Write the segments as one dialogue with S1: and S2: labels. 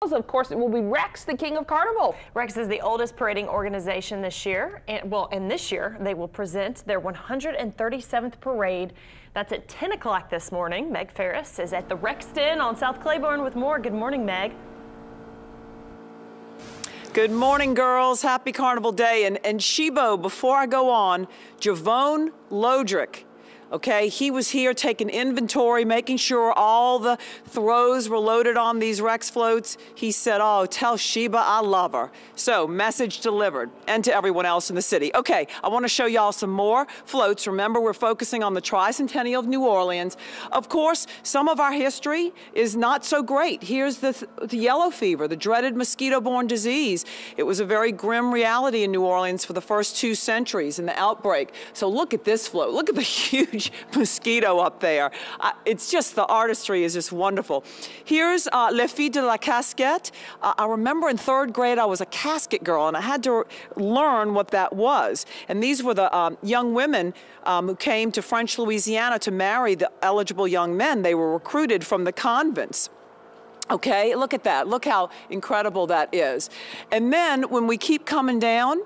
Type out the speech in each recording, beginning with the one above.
S1: Falls. Of course, it will be Rex, the king of Carnival.
S2: Rex is the oldest parading organization this year. And this year they will present their 137th parade. That's at 10 o'clock this morning. Meg Ferris is at the Rex Den on South Claiborne with more. Good morning, Meg.
S3: Good morning, girls. Happy Carnival Day. And Shebo, before I go on, Javone Lodrick, okay, he was here taking inventory, making sure all the throws were loaded on these Rex floats. He said, oh, tell Sheba I love her. So, message delivered, and to everyone else in the city. Okay, I want to show y'all some more floats. Remember, we're focusing on the Tricentennial of New Orleans. Of course, some of our history is not so great. Here's the yellow fever, the dreaded mosquito-borne disease. It was a very grim reality in New Orleans for the first 2 centuries in the outbreak. So look at this float. Look at the huge mosquito up there. It's just, the artistry is just wonderful. Here's Les Filles de la Casquette. I remember in 3rd grade I was a casket girl and I had to learn what that was. And these were the young women who came to French Louisiana to marry the eligible young men. They were recruited from the convents. Okay, look at that. Look how incredible that is. And then when we keep coming down,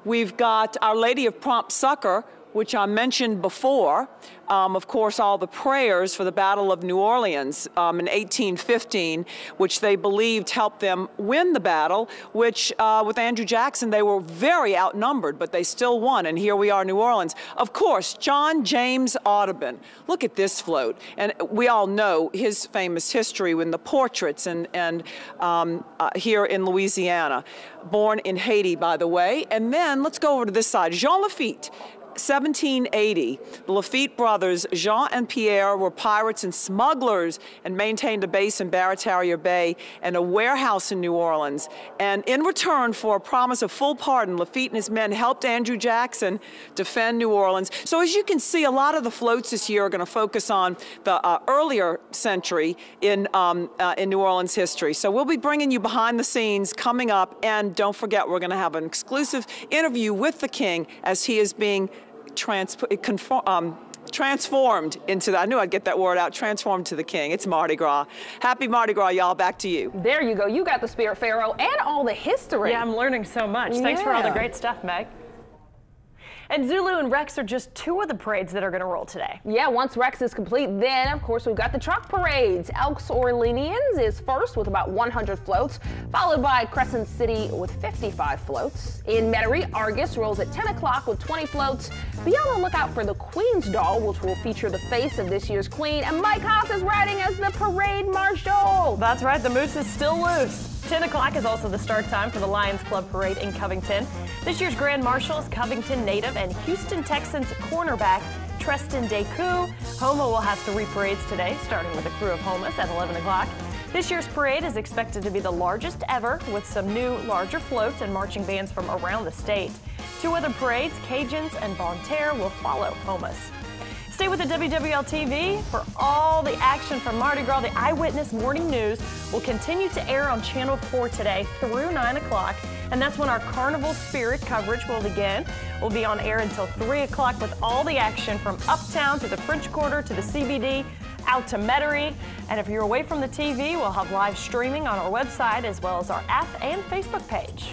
S3: we've got Our Lady of Prompt Succor, which I mentioned before. Of course, all the prayers for the Battle of New Orleans in 1815, which they believed helped them win the battle, which with Andrew Jackson, they were very outnumbered, but they still won, and here we are, New Orleans. Of course, John James Audubon. Look at this float, and we all know his famous history with the portraits and here in Louisiana. Born in Haiti, by the way. And then let's go over to this side. Jean Lafitte. 1780, the Lafitte brothers, Jean and Pierre, were pirates and smugglers and maintained a base in Barataria Bay and a warehouse in New Orleans. And in return for a promise of full pardon, Lafitte and his men helped Andrew Jackson defend New Orleans. So as you can see, a lot of the floats this year are going to focus on the earlier century in New Orleans history. So we'll be bringing you behind the scenes coming up, and don't forget, we're going to have an exclusive interview with the king as he is being transformed into I knew I'd get that word out, transformed to the king. It's Mardi Gras. Happy Mardi Gras, y'all. Back to you.
S1: There you go. You got the Spirit Pharaoh and all the history.
S2: Yeah, I'm learning so much. Yeah. Thanks for all the great stuff, Meg. And Zulu and Rex are just 2 of the parades that are going to roll today.
S1: Yeah, once Rex is complete, then, of course, we've got the truck parades. Elks Orleanians is first with about 100 floats, followed by Crescent City with 55 floats. In Metairie, Argus rolls at 10 o'clock with 20 floats. Be on the lookout for the Queen's Doll, which will feature the face of this year's queen. And Mike Haas is riding as the parade marshal.
S2: That's right, the moose is still loose. 10 o'clock is also the start time for the Lions Club Parade in Covington. This year's Grand Marshal is Covington native and Houston Texans cornerback Treston Deku. Homa will have 3 parades today, starting with a crew of Homas at 11 o'clock. This year's parade is expected to be the largest ever, with some new, larger floats and marching bands from around the state. 2 other parades, Cajuns and Bon Terre, will follow Homas. Stay with the WWL TV for all the action from Mardi Gras. The Eyewitness Morning News will continue to air on Channel 4 today through 9 o'clock, and that's when our Carnival Spirit coverage will begin. We'll be on air until 3 o'clock with all the action from Uptown to the French Quarter to the CBD, out to Metairie. And if you're away from the TV, we'll have live streaming on our website as well as our app and Facebook page.